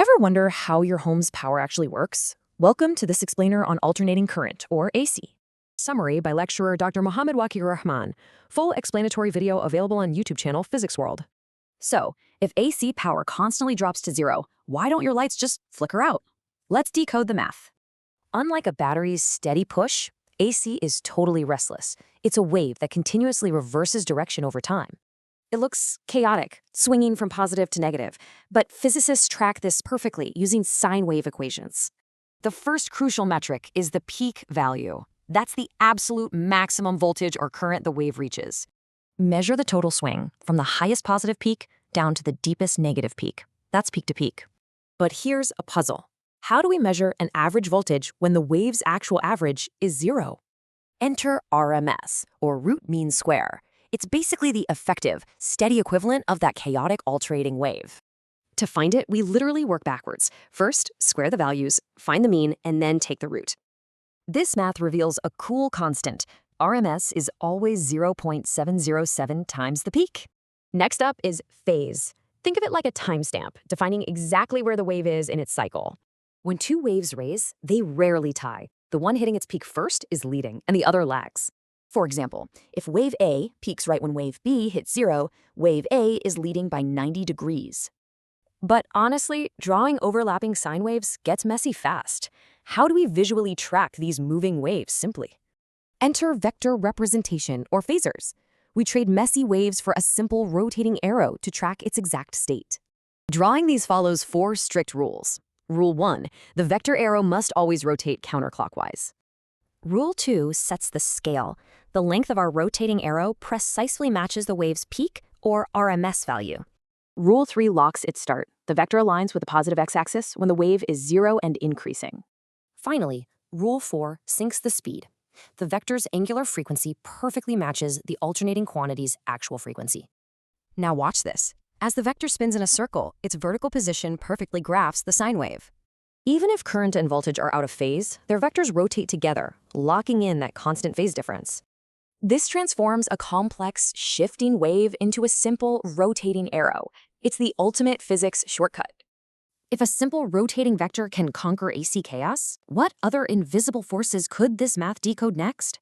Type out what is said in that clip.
Ever wonder how your home's power actually works? Welcome to this explainer on alternating current, or AC. Summary by lecturer Dr. Waqee Ur Rehman. Full explanatory video available on YouTube channel Physics World. So, if AC power constantly drops to zero, why don't your lights just flicker out? Let's decode the math. Unlike a battery's steady push, AC is totally restless. It's a wave that continuously reverses direction over time. It looks chaotic, swinging from positive to negative, but physicists track this perfectly using sine wave equations. The first crucial metric is the peak value. That's the absolute maximum voltage or current the wave reaches. Measure the total swing from the highest positive peak down to the deepest negative peak. That's peak to peak. But here's a puzzle. How do we measure an average voltage when the wave's actual average is zero? Enter RMS, or root mean square. It's basically the effective, steady equivalent of that chaotic alternating wave. To find it, we literally work backwards. First, square the values, find the mean, and then take the root. This math reveals a cool constant. RMS is always 0.707 times the peak. Next up is phase. Think of it like a timestamp, defining exactly where the wave is in its cycle. When two waves raise, they rarely tie. The one hitting its peak first is leading, and the other lags. For example, if wave A peaks right when wave B hits zero, wave A is leading by 90 degrees. But honestly, drawing overlapping sine waves gets messy fast. How do we visually track these moving waves simply? Enter vector representation, or phasors. We trade messy waves for a simple rotating arrow to track its exact state. Drawing these follows 4 strict rules. Rule 1, the vector arrow must always rotate counterclockwise. Rule 2 sets the scale. The length of our rotating arrow precisely matches the wave's peak, or RMS value. Rule 3 locks its start. The vector aligns with the positive x-axis when the wave is 0 and increasing. Finally, Rule 4 syncs the speed. The vector's angular frequency perfectly matches the alternating quantity's actual frequency. Now watch this. As the vector spins in a circle, its vertical position perfectly graphs the sine wave. Even if current and voltage are out of phase, their vectors rotate together, locking in that constant phase difference. This transforms a complex, shifting wave into a simple, rotating arrow. It's the ultimate physics shortcut. If a simple rotating vector can conquer AC chaos, what other invisible forces could this math decode next?